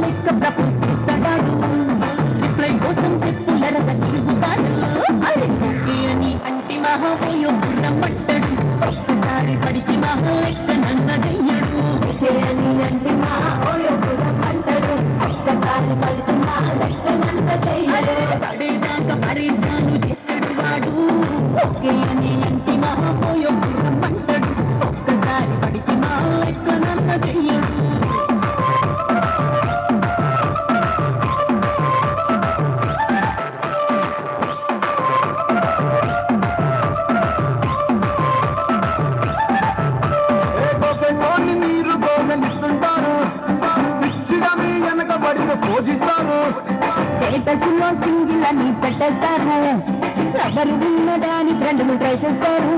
లెక్క ప్రపోజ్ చేస్తాడు రిప్లై కోసం చెప్పులరగ తిరుగుతాడు అరే ఓకే అని అంటి మహాపోయో రమ్మంటాడు ఒక్కసారి పడికి మహా లెక్క నన్నదయ్యడు ఓకే అని అంటి మహాపోయో రమ్మంటాడు ఒక్కసారి పడికి మహా లెక్క నన్నదయ్యడు పడేదాకా పరేషాను చేస్తాడు వాడు ఓకే అని అంటి మహాపోయో రమ్మంటాడు ఒక్కసారి పడికి మహా లెక్క నన్నదయ్యడు స్టేటస్లో సింగిల్ అని పెట్టేస్తారు ఎవరు ఉన్నదాని ఫ్రెండ్లు ట్రై చేస్తారు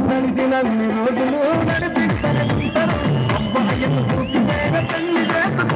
నడిచినన్ని రోజులు నడిపిస్తారు అబ్బాయిని చూసి పెళ్లి చేస్తారు